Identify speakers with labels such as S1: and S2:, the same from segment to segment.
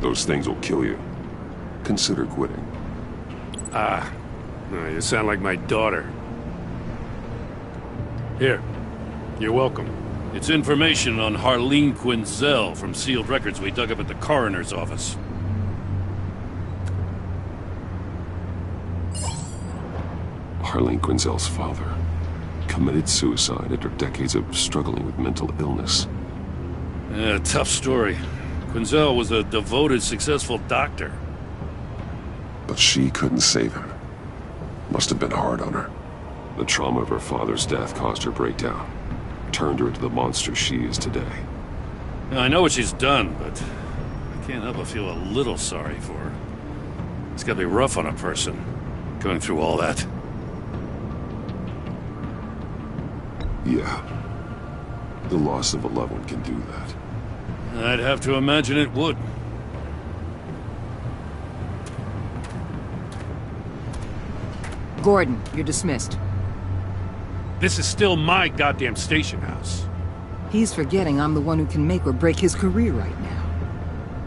S1: those things will kill you, consider quitting.
S2: Ah, no, you sound like my daughter. Here, you're welcome. It's information on Harleen Quinzel from sealed records we dug up at the coroner's office.
S1: Harleen Quinzel's father committed suicide after decades of struggling with mental illness.
S2: Yeah, tough story. Quinzel was a devoted, successful doctor.
S1: But she couldn't save him. Must have been hard on her. The trauma of her father's death caused her breakdown. Turned her into the monster she is today.
S2: Now, I know what she's done, but I can't help but feel a little sorry for her. It's gotta be rough on a person, going through all that.
S1: Yeah. The loss of a loved one can do that.
S2: I'd have to imagine it would.
S3: Gordon, you're dismissed.
S2: This is still my goddamn station house.
S3: He's forgetting I'm the one who can make or break his career right now.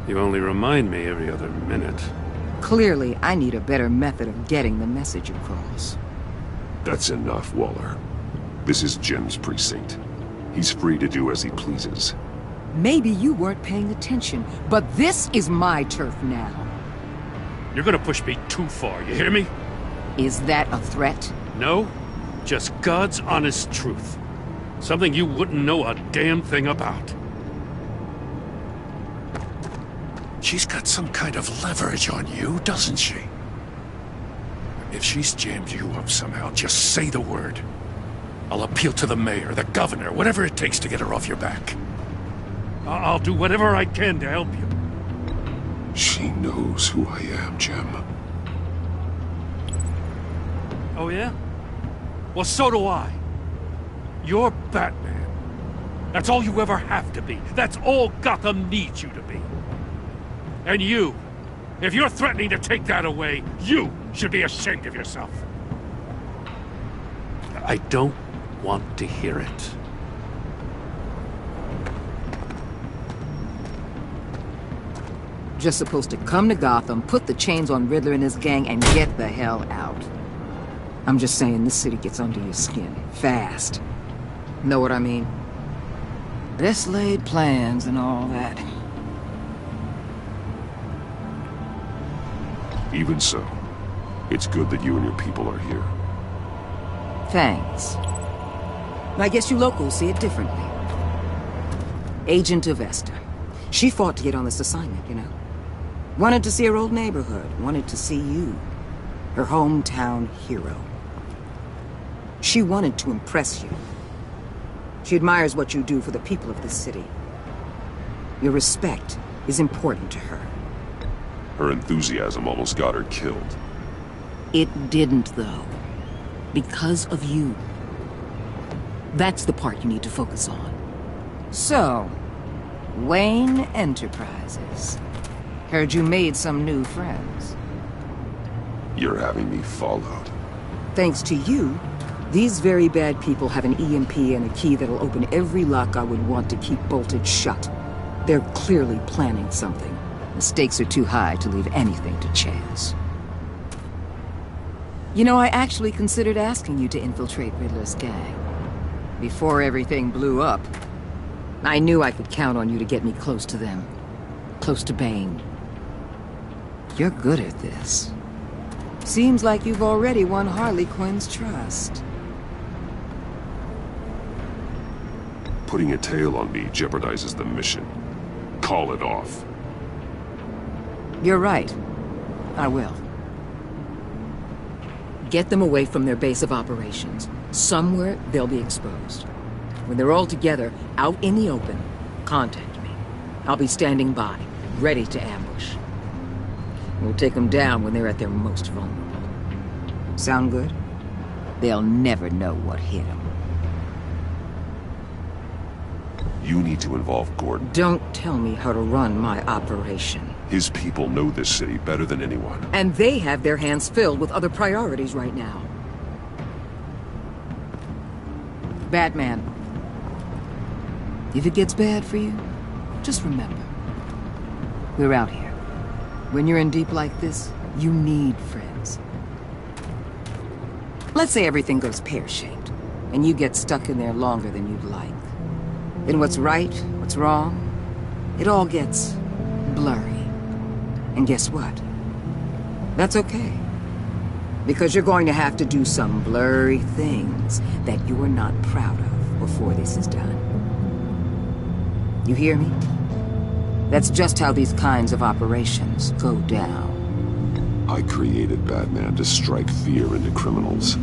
S2: You only remind me every other minute.
S3: Clearly, I need a better method of getting the message across.
S1: That's enough, Waller. This is Jim's precinct. He's free to do as he pleases.
S3: Maybe you weren't paying attention, but this is my turf now.
S2: You're gonna push me too far, you hear me?
S3: Is that a threat?
S2: No, just God's honest truth. Something you wouldn't know a damn thing about. She's got some kind of leverage on you, doesn't she? If she's jammed you up somehow, just say the word. I'll appeal to the mayor, the governor, whatever it takes to get her off your back. I'll do whatever I can to help you.
S1: She knows who I am, Jim.
S2: Oh yeah? Well, so do I. You're Batman. That's all you ever have to be. That's all Gotham needs you to be. And you, if you're threatening to take that away, you should be ashamed of yourself. I don't want to hear it.
S3: Just supposed to come to Gotham, put the chains on Riddler and his gang, and get the hell out. I'm just saying, this city gets under your skin. Fast. Know what I mean? Best laid plans and all that.
S1: Even so, it's good that you and your people are here.
S3: Thanks. I guess you locals see it differently. Agent of Esther. She fought to get on this assignment, you know. Wanted to see her old neighborhood. Wanted to see you. Her hometown hero. She wanted to impress you. She admires what you do for the people of this city. Your respect is important to her.
S1: Her enthusiasm almost got her killed.
S3: It didn't, though. Because of you. That's the part you need to focus on. So, Wayne Enterprises. Heard you made some new friends.
S1: You're having me followed.
S3: Thanks to you, these very bad people have an EMP and a key that'll open every lock I would want to keep bolted shut. They're clearly planning something. The stakes are too high to leave anything to chance. You know, I actually considered asking you to infiltrate Riddler's gang. Before everything blew up, I knew I could count on you to get me close to them. Close to Bane. You're good at this. Seems like you've already won Harley Quinn's trust.
S1: Putting a tail on me jeopardizes the mission. Call it off.
S3: You're right. I will. Get them away from their base of operations. Somewhere they'll be exposed. When they're all together, out in the open, contact me. I'll be standing by, ready to ambush. We'll take them down when they're at their most vulnerable. Sound good? They'll never know what hit them.
S1: You need to involve Gordon.
S3: Don't tell me how to run my operation.
S1: His people know this city better than anyone.
S3: And they have their hands filled with other priorities right now. Batman. If it gets bad for you, just remember, we're out here. When you're in deep like this, you need friends. Let's say everything goes pear-shaped, and you get stuck in there longer than you'd like. Then what's right, what's wrong, it all gets blurry. And guess what? That's okay. Because you're going to have to do some blurry things that you are not proud of before this is done. You hear me? That's just how these kinds of operations go down.
S1: I created Batman to strike fear into criminals,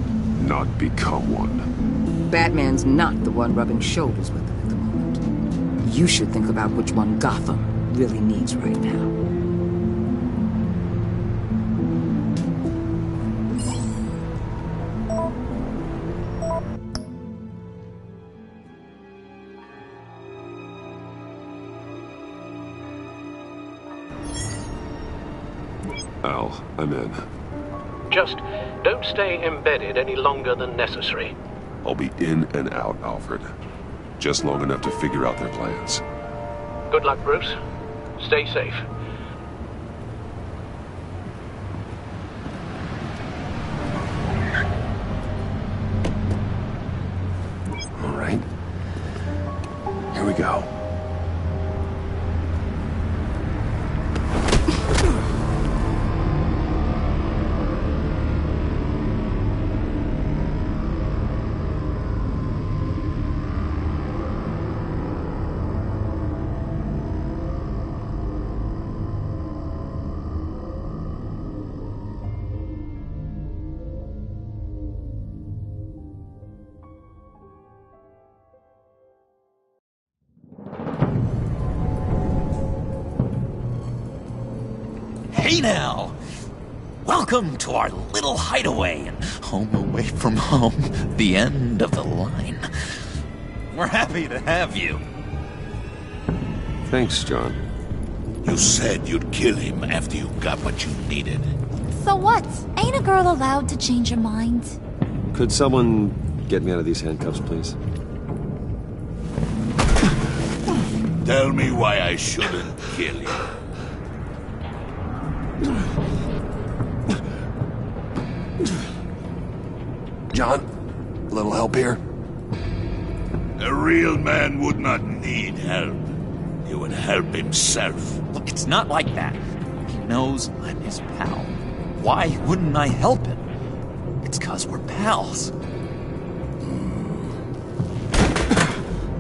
S1: not become one.
S3: Batman's not the one rubbing shoulders with them at the moment. You should think about which one Gotham really needs right now.
S1: Al, I'm in.
S4: Just don't stay embedded any longer than necessary.
S1: I'll be in and out, Alfred. Just long enough to figure out their plans.
S4: Good luck, Bruce. Stay safe.
S1: All right. Here we go.
S5: Hey now! Welcome to our little hideaway and home away from home, the end of the line. We're happy to have you.
S1: Thanks, John.
S2: You said you'd kill him after you got what you needed.
S6: So what? Ain't a girl allowed to change her mind?
S7: Could someone get me out of these handcuffs, please?
S2: Tell me why I shouldn't kill you.
S1: John, a little help here?
S2: A real man would not need help. He would help himself.
S5: Look, it's not like that. He knows I'm his pal. Why wouldn't I help him? It's 'cause we're pals.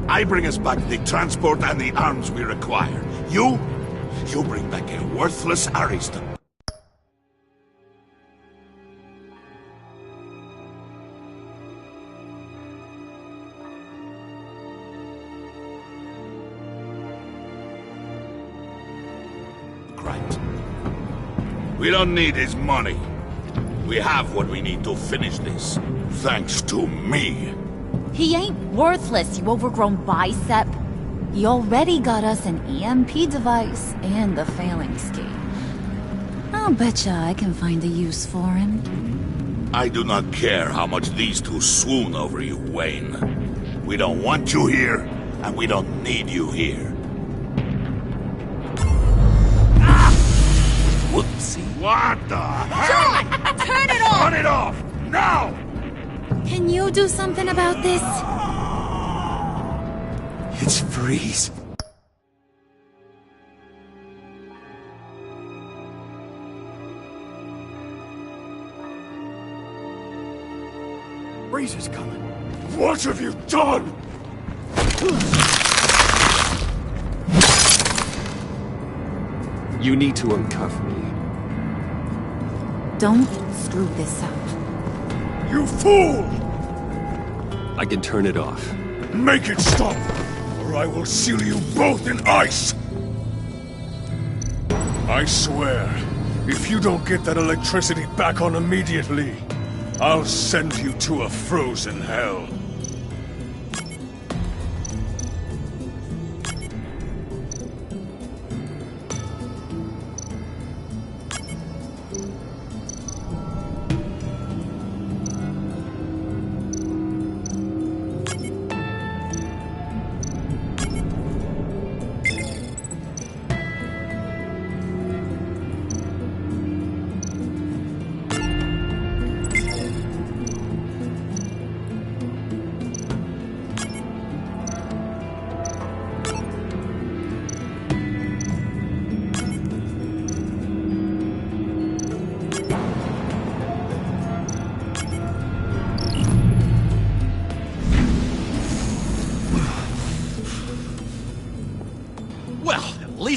S2: I bring us back the transport and the arms we require. You bring back a worthless Ariston. Right. We don't need his money. We have what we need to finish this. Thanks to me.
S6: He ain't worthless, you overgrown bicep. He already got us an EMP device and the phalanx key. I'll betcha I can find a use for him.
S2: I do not care how much these two swoon over you, Wayne. We don't want you here, and we don't need you here. Ah! Whoopsie. What the hell?
S6: John! Turn it off!
S2: Turn it off! Now!
S6: Can you do something about this?
S7: It's Freeze.
S2: Freeze is coming. What have you done?
S7: You need to uncuff me.
S6: Don't screw this up.
S2: You fool!
S7: I can turn it off.
S2: Make it stop, or I will seal you both in ice! I swear, if you don't get that electricity back on immediately, I'll send you to a frozen hell.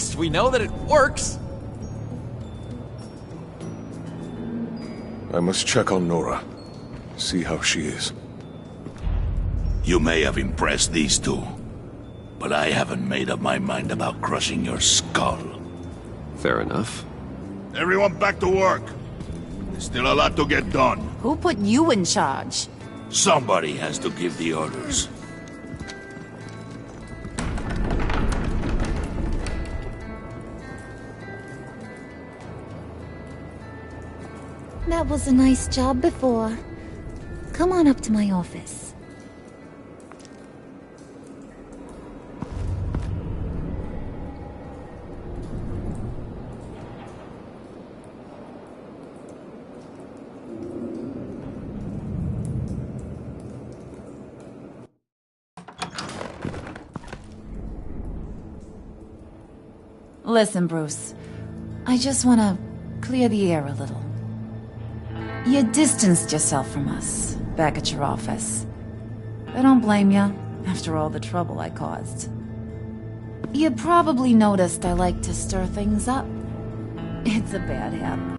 S5: least we know that it works.
S8: I must check on Nora. See how she is.
S9: You may have impressed these two, but I haven't made up my mind about crushing your skull.
S1: Fair enough.
S9: Everyone back to work. There's still a lot to get done.
S6: Who put you in charge?
S9: Somebody has to give the orders.
S6: That was a nice job before. Come on up to my office. Listen, Bruce. I just want to clear the air a little. You distanced yourself from us, back at your office. I don't blame you, after all the trouble I caused. You probably noticed I like to stir things up. It's a bad habit.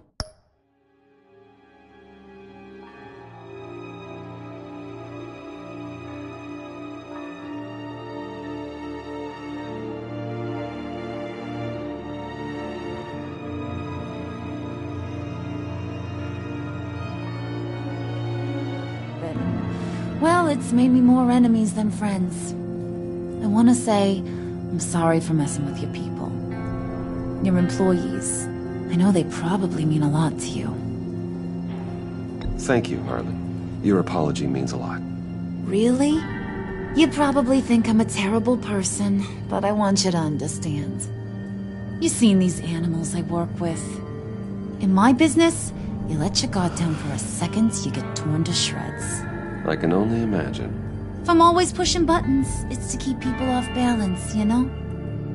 S6: Well, it's made me more enemies than friends. I want to say I'm sorry for messing with your people. Your employees. I know they probably mean a lot to you.
S7: Thank you, Harlan. Your apology means a lot.
S6: Really? You probably think I'm a terrible person, but I want you to understand. You've seen these animals I work with. In my business, you let your guard down for a second, you get torn to shreds.
S7: I can only imagine.
S6: If I'm always pushing buttons, it's to keep people off balance, you know?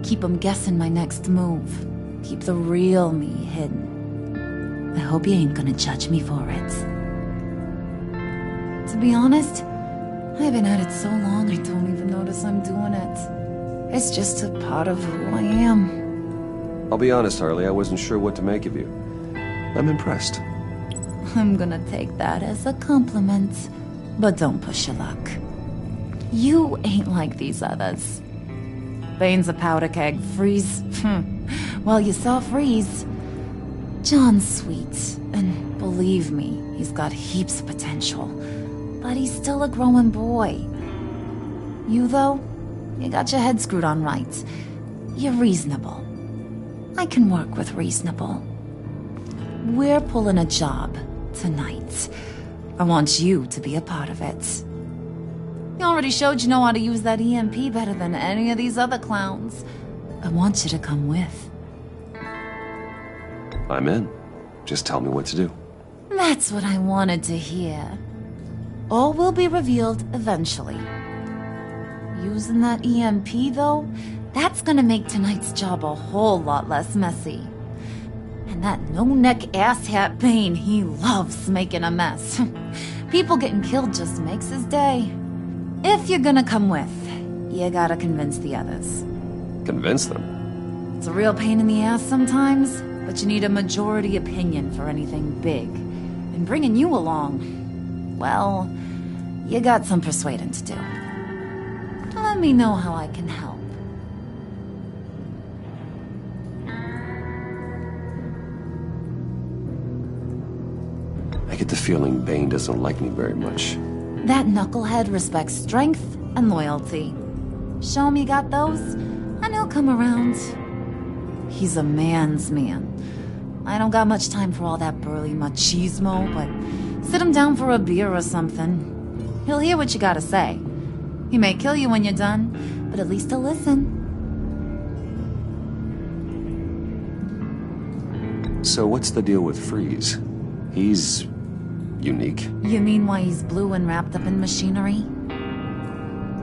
S6: Keep them guessing my next move. Keep the real me hidden. I hope you ain't gonna judge me for it. To be honest, I've been at it so long I don't even notice I'm doing it. It's just a part of who I am.
S7: I'll be honest, Harley, I wasn't sure what to make of you. I'm impressed.
S6: I'm gonna take that as a compliment. But don't push your luck. You ain't like these others. Bane's a powder keg. Freeze. Well, you saw Freeze. John's sweet, and believe me, he's got heaps of potential. But he's still a growing boy. You, though, you got your head screwed on right. You're reasonable. I can work with reasonable. We're pulling a job tonight. I want you to be a part of it. You already showed you know how to use that EMP better than any of these other clowns. I want you to come with.
S7: I'm in. Just tell me what to do.
S6: That's what I wanted to hear. All will be revealed eventually. Using that EMP, though, that's gonna make tonight's job a whole lot less messy. And that no-neck asshat Bane, he loves making a mess. People getting killed just makes his day. If you're gonna come with, you gotta convince the others.
S7: Convince them?
S6: It's a real pain in the ass sometimes, but you need a majority opinion for anything big. And bringing you along, well, you got some persuading to do. Let me know how I can help.
S7: I get the feeling Bane doesn't like me very much.
S6: That knucklehead respects strength and loyalty. Show him you got those, and he'll come around. He's a man's man. I don't got much time for all that burly machismo, but sit him down for a beer or something. He'll hear what you gotta say. He may kill you when you're done, but at least he'll listen.
S7: So what's the deal with Freeze? He's unique.
S6: You mean why he's blue and wrapped up in machinery?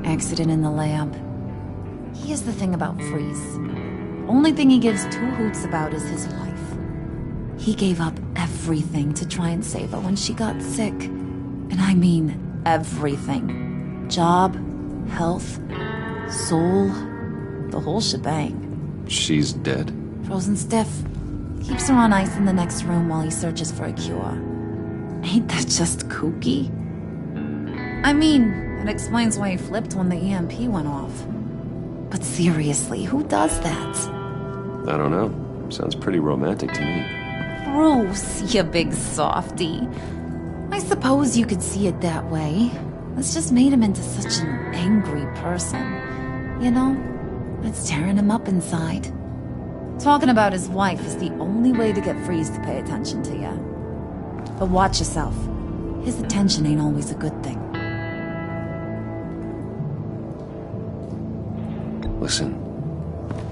S6: Accident in the lab. Here's the thing about Freeze. Only thing he gives two hoots about is his wife. He gave up everything to try and save her when she got sick. And I mean everything. Job, health, soul, the whole shebang.
S7: She's dead?
S6: Frozen stiff. Keeps her on ice in the next room while he searches for a cure. Ain't that just kooky? I mean, it explains why he flipped when the EMP went off. But seriously, who does that?
S7: I don't know. Sounds pretty romantic to me.
S6: Bruce, you big softy. I suppose you could see it that way. It's just made him into such an angry person. You know, it's tearing him up inside. Talking about his wife is the only way to get Freeze to pay attention to you. But watch yourself. His attention ain't always a good thing.
S7: Listen,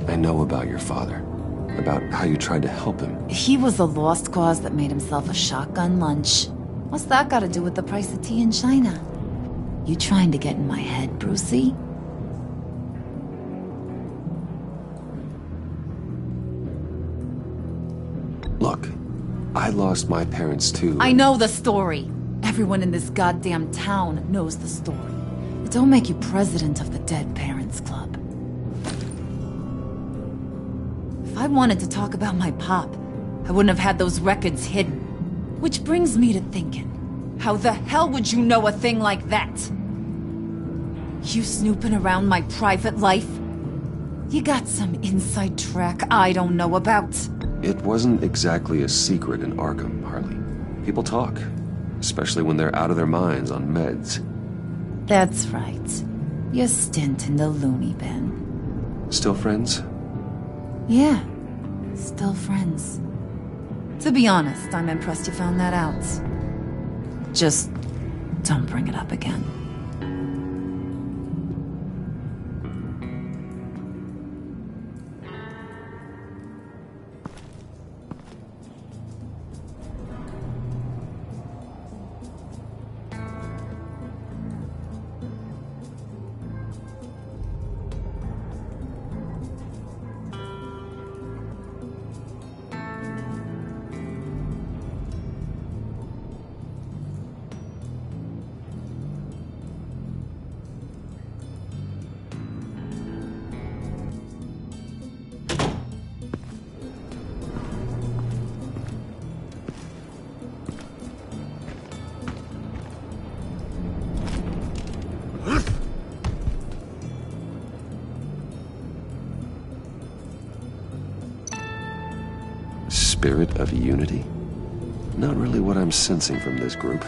S7: I know about your father. About how you tried to help him.
S6: He was a lost cause that made himself a shotgun lunch. What's that got to do with the price of tea in China? You trying to get in my head, Brucey?
S7: Look, I lost my parents too.
S6: I know the story. Everyone in this goddamn town knows the story. It don't make you president of the Dead Parents Club. If I wanted to talk about my pop, I wouldn't have had those records hidden. Which brings me to thinking, how the hell would you know a thing like that? You snooping around my private life? You got some inside track I don't know about.
S7: It wasn't exactly a secret in Arkham, Harley. People talk, especially when they're out of their minds on meds.
S6: That's right. Your stint in the loony bin.
S7: Still friends?
S6: Yeah, still friends. To be honest, I'm impressed you found that out. Just don't bring it up again.
S7: Spirit of unity? Not really what I'm sensing from this group.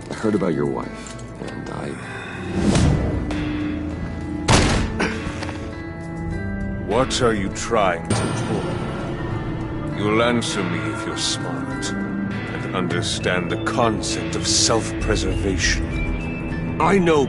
S7: I heard about your wife, and
S8: What are you trying to pull? You'll answer me if you're smart and understand the concept of self-preservation. I know.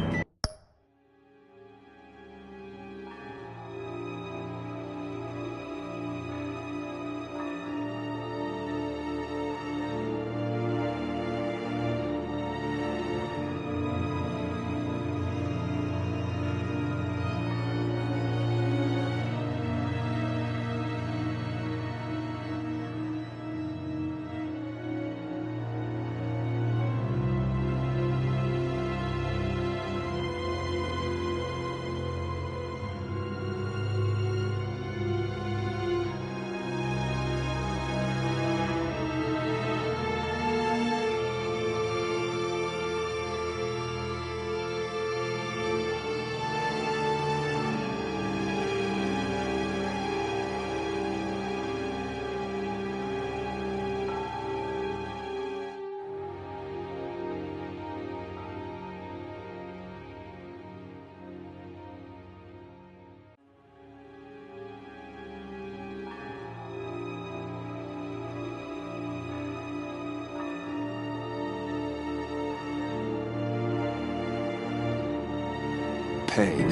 S7: pain,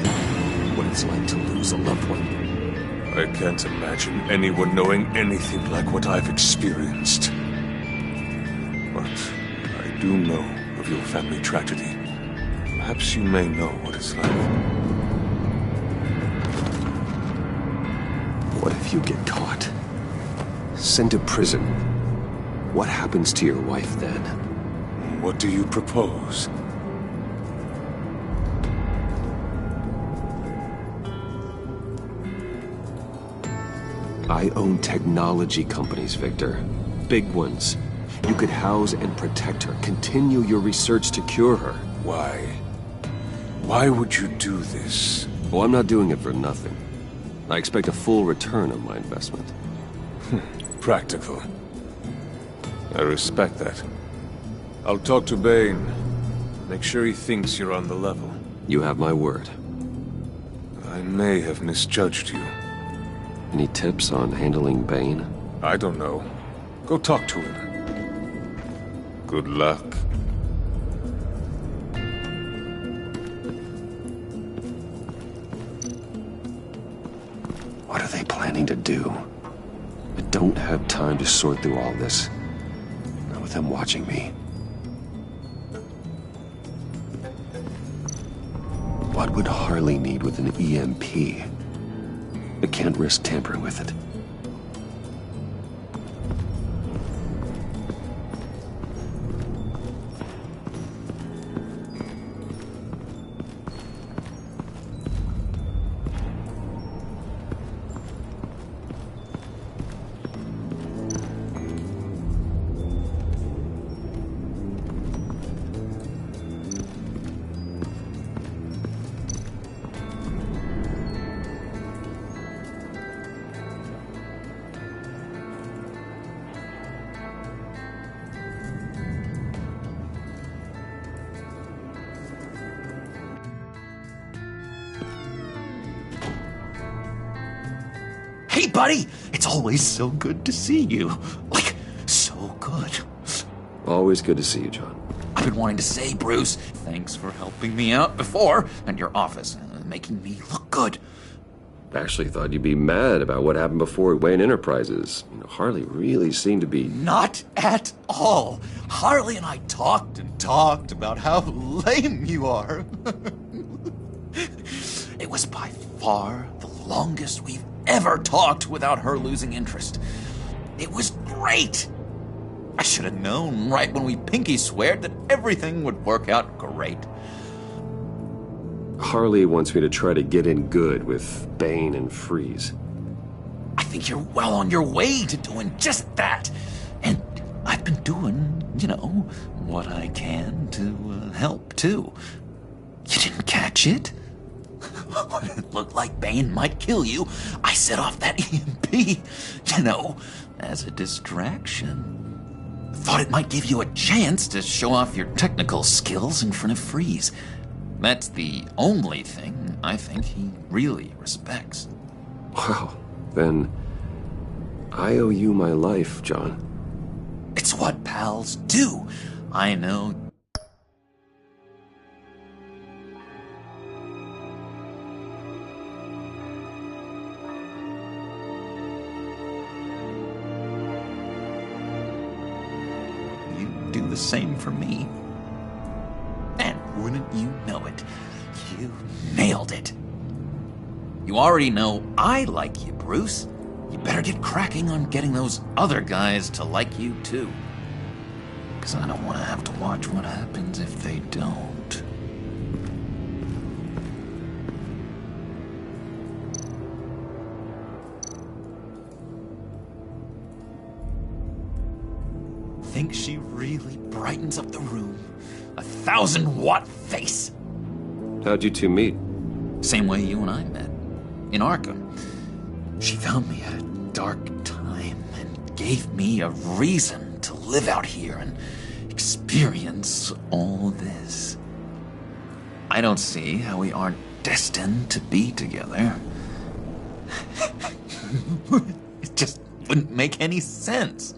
S7: what it's like to lose a loved one.
S8: I can't imagine anyone knowing anything like what I've experienced. But I do know of your family tragedy. Perhaps you may know what it's like.
S7: What if you get caught? Sent to prison? What happens to your wife then?
S8: What do you propose?
S7: I own technology companies, Victor. Big ones. You could house and protect her, continue your research to cure her.
S8: Why? Why would you do this?
S7: Well, I'm not doing it for nothing. I expect a full return on my investment.
S8: Practical. I respect that. I'll talk to Bane. Make sure he thinks you're on the level.
S7: You have my word.
S8: I may have misjudged you.
S7: Any tips on handling Bane?
S8: I don't know. Go talk to him. Good luck.
S7: What are they planning to do? I don't have time to sort through all this. Not with them watching me. What would Harley need with an EMP? I can't risk tampering with it.
S5: Hey, buddy! It's always so good to see you. Like, so good.
S7: Always good to see you, John.
S5: I've been wanting to say, Bruce, thanks for helping me out before, and your office, making me look good.
S7: Actually thought you'd be mad about what happened before Wayne Enterprises. You know, Harley really seemed to be...
S5: Not at all. Harley and I talked and talked about how lame you are. It was by far the longest we've ever talked without her losing interest. It was great. I should have known right when we pinky sweared that everything would work out great.
S7: Harley wants me to try to get in good with Bane and Freeze.
S5: I think you're well on your way to doing just that. And I've been doing, you know, what I can to help, too. You didn't catch it? When it looked like Bane might kill you, I set off that EMP, you know, as a distraction. Thought it might give you a chance to show off your technical skills in front of Freeze. That's the only thing I think he really respects.
S7: Wow, then I owe you my life, John.
S5: It's what pals do. I know. You do the same for me. And wouldn't you know it, you nailed it. You already know I like you, Bruce. You better get cracking on getting those other guys to like you, too. Because I don't want to have to watch what happens if they don't. Think she really brightens up the room? 1,000-watt face!
S7: How'd you two meet?
S5: Same way you and I met. In Arkham. She found me at a dark time and gave me a reason to live out here and experience all this. I don't see how we aren't destined to be together. It just wouldn't make any sense.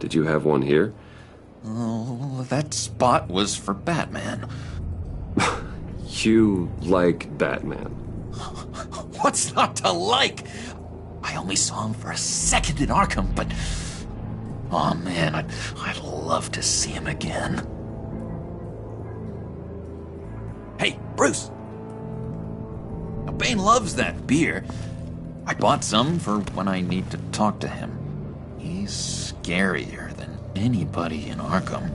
S7: Did you have one here?
S5: Oh, that spot was for Batman.
S7: You like Batman?
S5: What's not to like? I only saw him for a second in Arkham, but... Oh man, I'd love to see him again. Hey, Bruce! Now, Bane loves that beer. I bought some for when I need to talk to him. He's scarier than anybody in Arkham.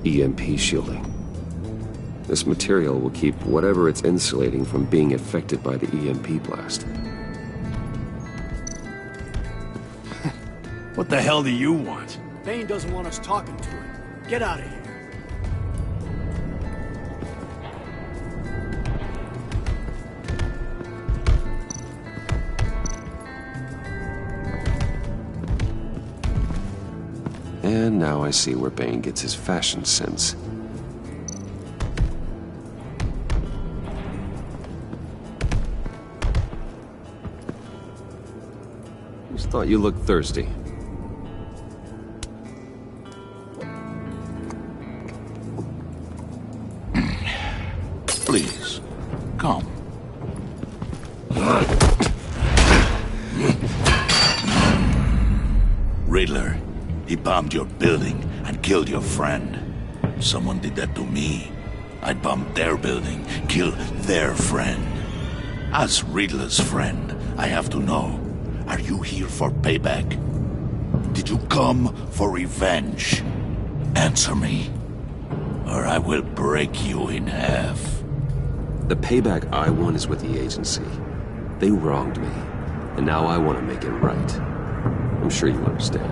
S7: EMP shielding. This material will keep whatever it's insulating from being affected by the EMP blast.
S2: What the hell do you want?
S10: Bane doesn't want us talking to him. Get out of here.
S7: And now I see where Bane gets his fashion sense. Just thought you looked thirsty.
S9: Please, come. Riddler, he bombed your building and killed your friend. Someone did that to me. I'd bomb their building, kill their friend. As Riddler's friend, I have to know, are you here for payback? Did you come for revenge? Answer me, or I will break you in half.
S7: The payback I want is with the agency. They wronged me, and now I want to make it right. I'm sure you understand.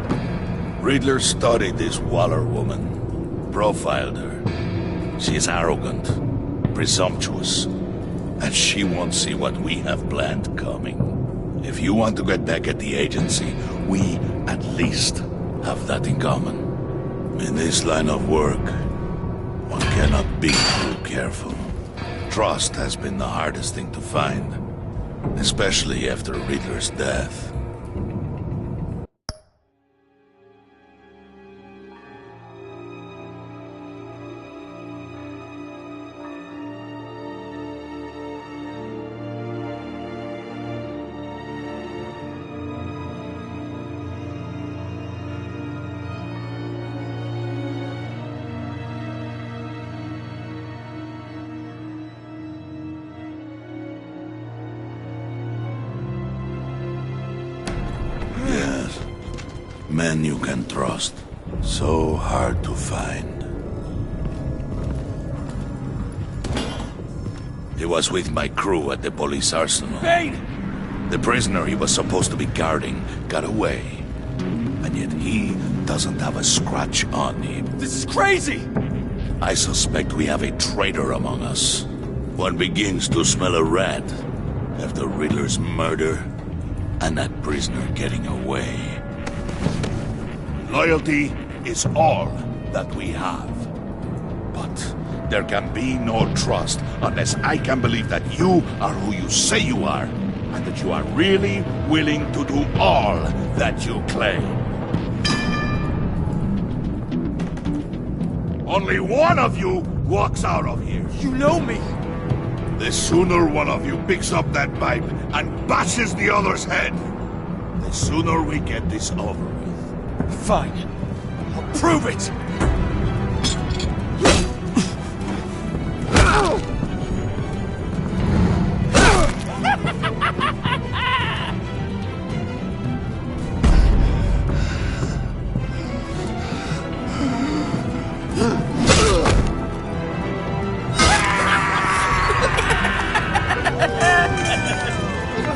S9: Riddler studied this Waller woman, profiled her. She is arrogant, presumptuous, and she won't see what we have planned coming. If you want to get back at the agency, we at least have that in common. In this line of work, one cannot be too careful. Trust has been the hardest thing to find, especially after Riddler's death. Men you can trust. So hard to find. He was with my crew at the police arsenal.
S2: Bane!
S9: The prisoner he was supposed to be guarding got away. And yet he doesn't have a scratch on him.
S2: This is crazy!
S9: I suspect we have a traitor among us. One begins to smell a rat after Riddler's murder and that prisoner getting away. Loyalty is all that we have. But there can be no trust unless I can believe that you are who you say you are, and that you are really willing to do all that you claim. Only one of you walks out of here.
S10: You know me!
S9: The sooner one of you picks up that pipe and bashes the other's head, the sooner we get this over with.
S10: Fine. I'll prove it!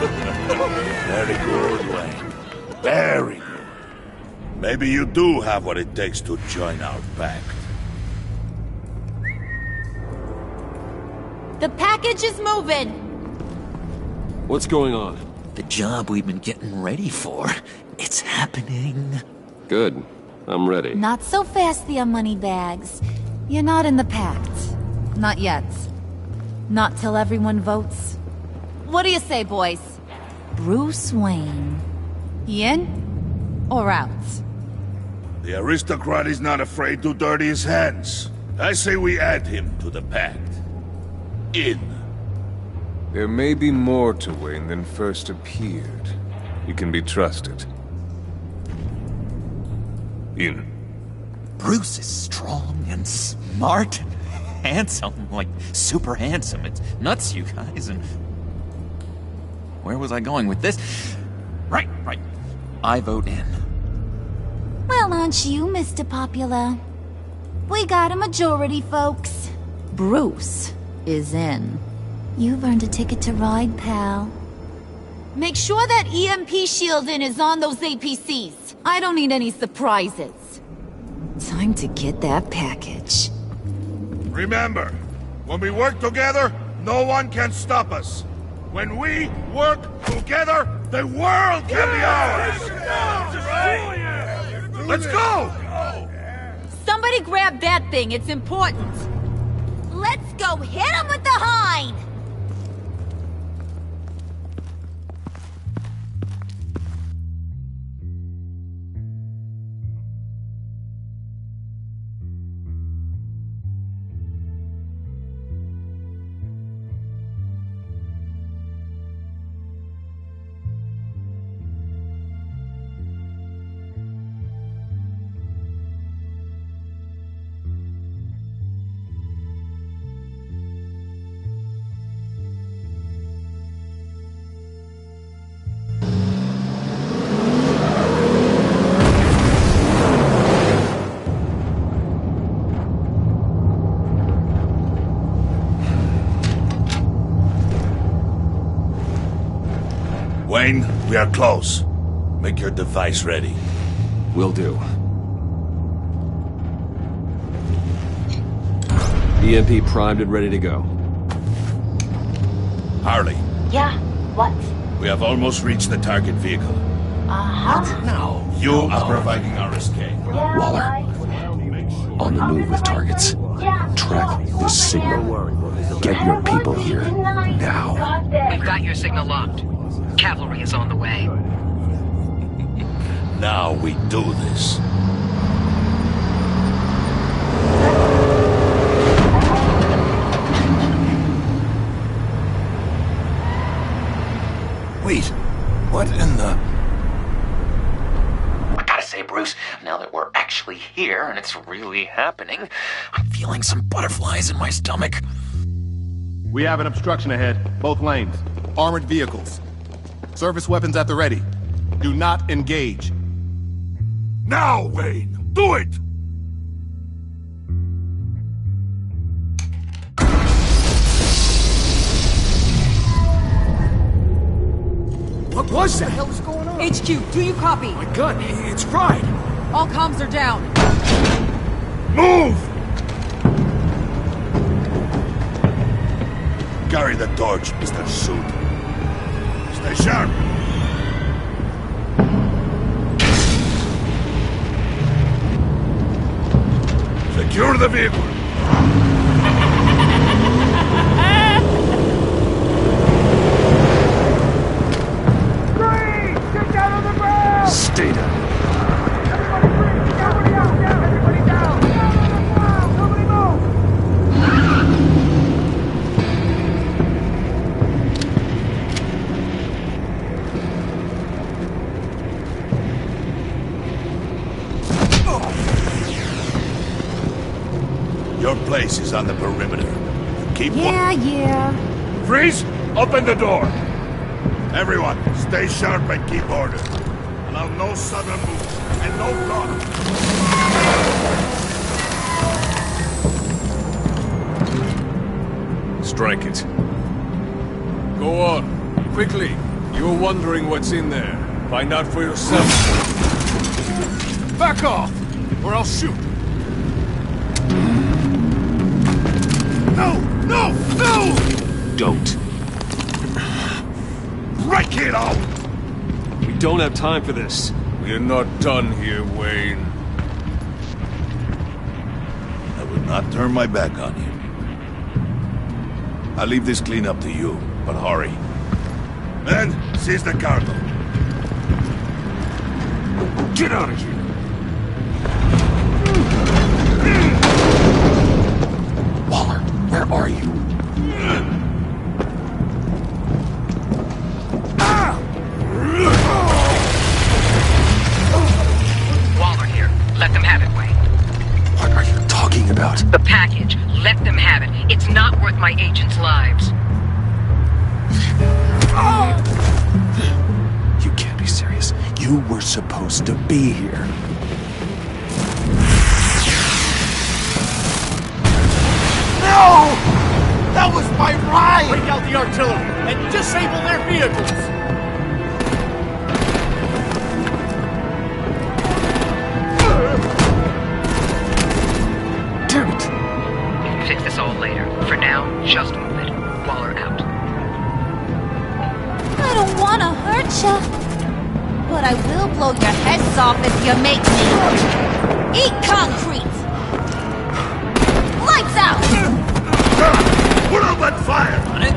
S9: Very good, Wayne. Very good. Maybe you do have what it takes to join our pact.
S6: The package is moving!
S7: What's going on?
S5: The job we've been getting ready for. It's happening.
S7: Good. I'm ready.
S6: Not so fast, the moneybags. You're not in the pact. Not yet. Not till everyone votes. What do you say, boys? Bruce Wayne. He in? Or out?
S9: The aristocrat is not afraid to dirty his hands. I say we add him to the pact. In.
S8: There may be more to Wayne than first appeared. He can be trusted. In.
S5: Bruce is strong and smart and handsome, like super handsome. It's nuts, you guys, and... Where was I going with this? Right. I vote in.
S6: Well, aren't you, Mr. Popular? We got a majority, folks. Bruce is in. You've earned a ticket to ride, pal. Make sure that EMP shielding is on those APCs. I don't need any surprises. Time to get that package.
S9: Remember, when we work together, no one can stop us. When we work together, the world can be ours! Let's go!
S6: Somebody grab that thing, it's important. Let's go hit him with the hind!
S9: Wayne, we are close. Make your device ready.
S7: Will do. EMP primed and ready to go.
S9: Harley,
S11: Yeah, what?
S9: we have almost reached the target vehicle.
S11: Uh-huh.
S9: Now, you are providing our escape.
S11: Yeah,
S7: Waller.
S11: right.
S7: On the move with targets. Track this signal. Get your people here. Now.
S11: Got
S12: We've got your signal locked. Cavalry is on the way.
S9: Now we do this.
S2: Wait, what in the...
S5: I gotta say, Bruce, now that we're actually here and it's really happening, I'm feeling some butterflies in my stomach.
S13: We have an obstruction ahead, both lanes. Armored vehicles. Service weapons at the ready. Do not engage.
S9: Now, Wayne! Do it!
S10: What was that? What the hell is going on?
S3: HQ, do you copy?
S10: My gun, it's fried.
S3: All comms are down.
S9: Move! Carry the torch, Mr. Suit. Stay sharp. Secure the vehicle.
S1: Stay down.
S10: Everybody down! Everybody move!
S9: place is on the perimeter. Keep
S6: Yeah.
S9: Freeze! Open the door! Everyone, stay sharp and keep order. Allow no sudden moves and no talk.
S8: Strike it. Go on. Quickly. You're wondering what's in there. Find out for yourself. Back off! Or I'll shoot.
S9: No!
S7: Don't.
S9: Break it out!
S7: We don't have time for this.
S8: We're not done here, Wayne.
S9: I will not turn my back on you. I'll leave this clean up to you, but hurry. Men, seize the cargo.
S8: Get out of here!
S7: Waller, where are you?
S12: Waller here. Let them have it, Wayne.
S7: What are you talking about?
S12: The package. Let them have it. It's not worth my agents' lives.
S7: You can't be serious. You were supposed to be here.
S10: No! That was my ride! Break out the artillery and disable their vehicles!
S7: Damn it!
S12: We can fix this all later. For now, just move it. Waller out.
S6: I don't want to hurt ya. But I will blow your heads off if you make me. Eat concrete! Lights out!
S9: Put up that fire!
S10: On it?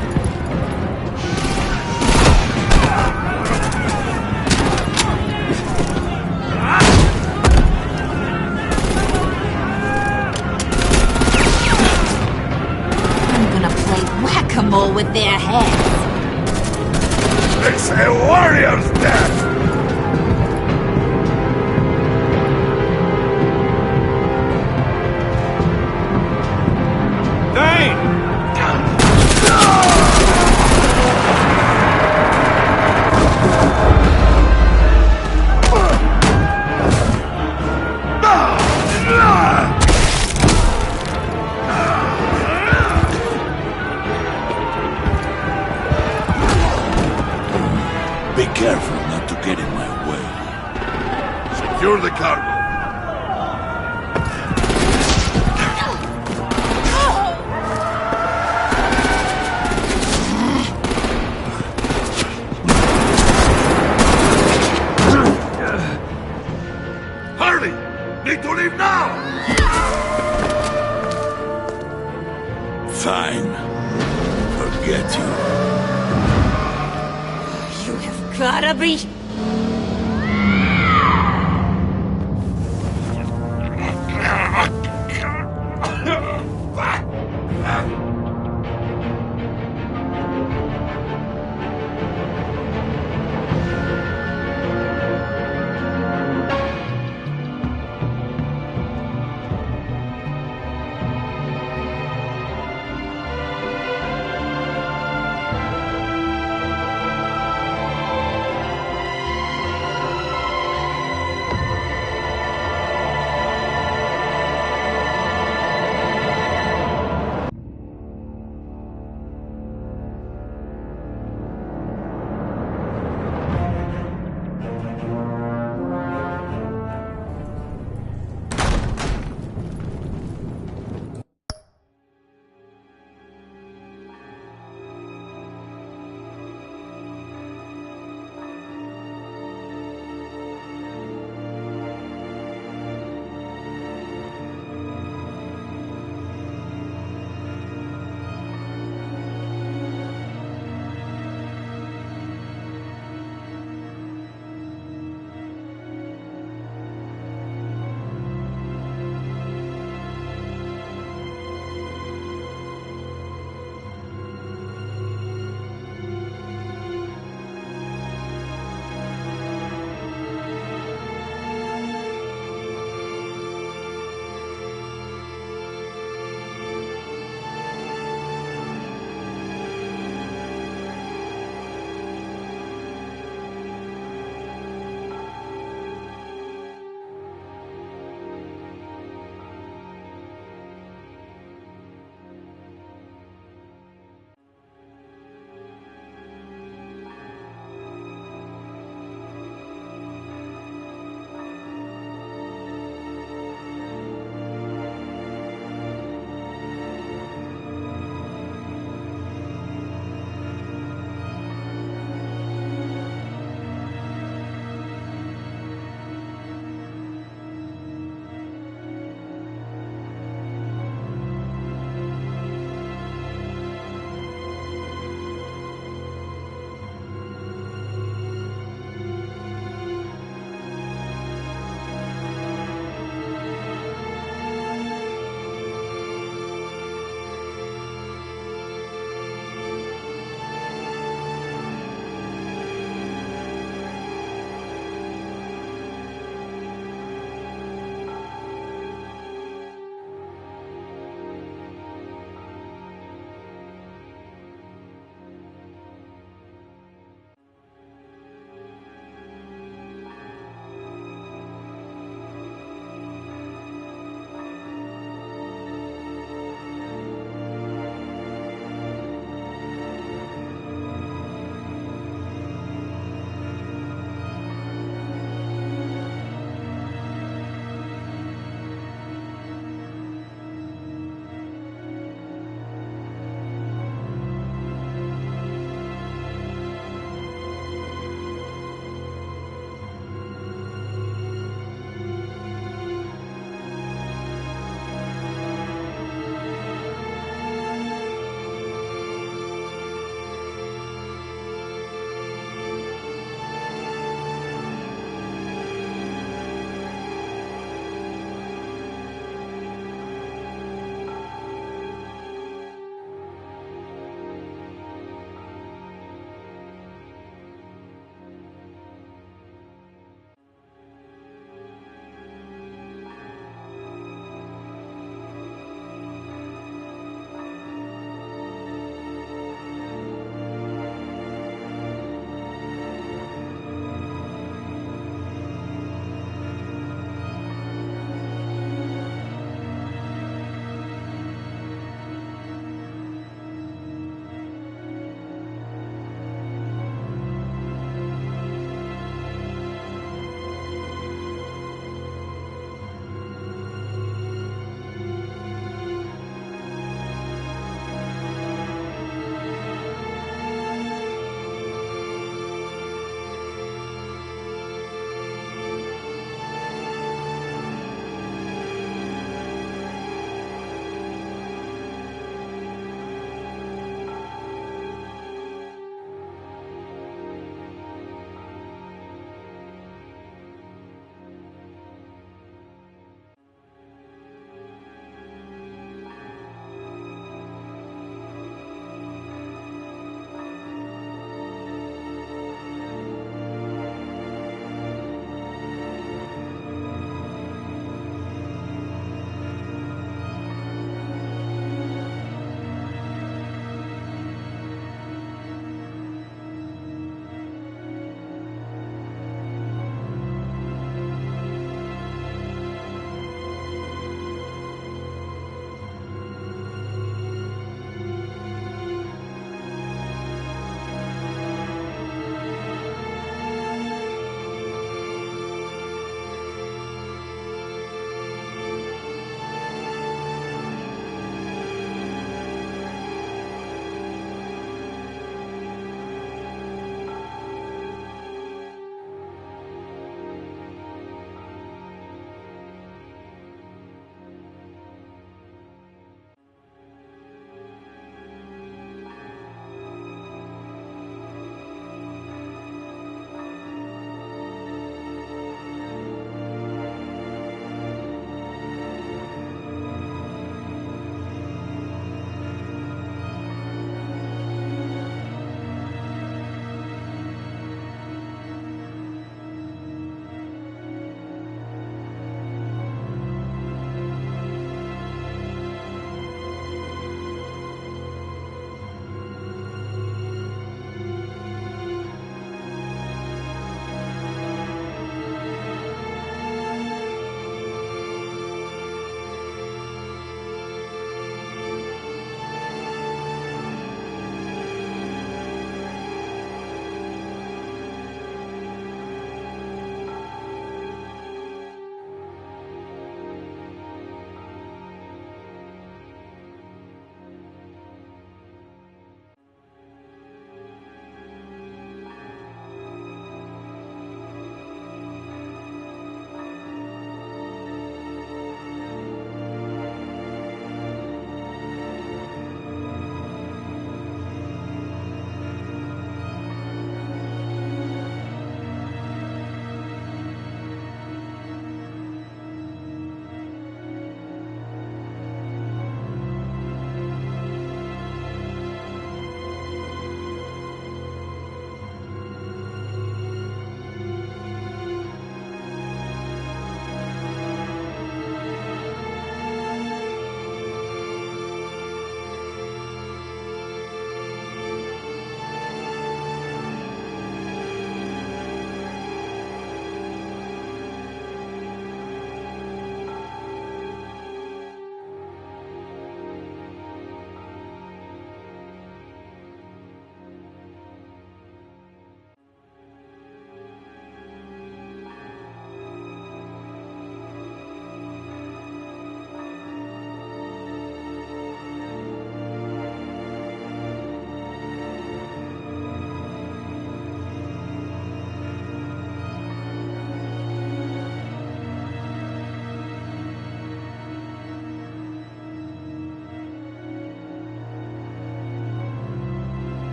S6: I'm gonna play whack-a-mole with their heads.
S9: It's a warrior's death! Be careful not to get in my way. Secure the cargo. Hurry! Need to leave now! Fine. Forget you.
S6: Gotta be...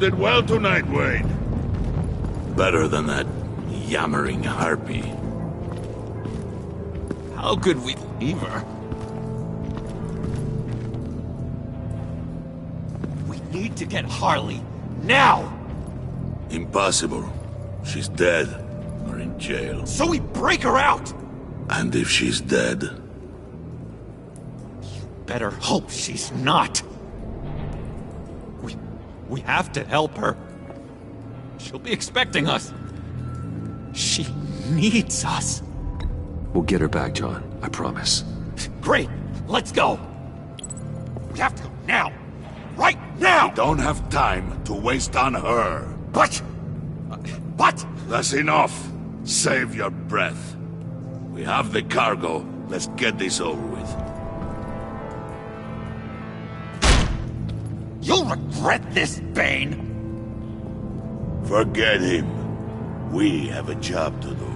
S9: did well tonight, Wade. Better than that yammering harpy.
S5: How could we leave her?
S10: We need to get Harley, now!
S9: Impossible. She's dead, or in jail.
S10: So we break her out!
S9: And if she's dead?
S10: Better hope she's not. We have to help her. She'll be expecting us. She needs us.
S7: We'll get her back, John. I promise.
S10: Great. Let's go. We have to go now. Right now!
S9: We don't have time to waste on her.
S10: But...
S9: That's enough. Save your breath. We have the cargo. Let's get this over with.
S10: You'll regret this, Bane!
S9: Forget him. We have a job to do.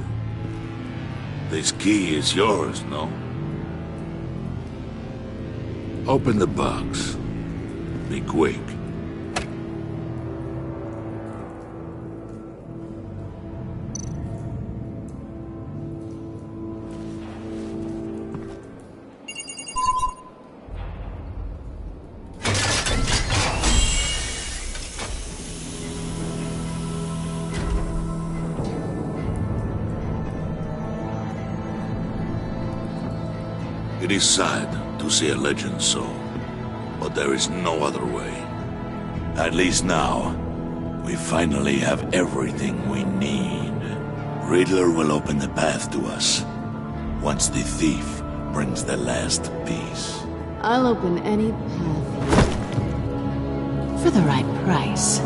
S9: This key is yours, no? Open the box. Be quick. It is sad to see a legend so, but there is no other way. At least now, we finally have everything we need. Riddler will open the path to us, once the thief brings the last piece.
S14: I'll open any path for the right price.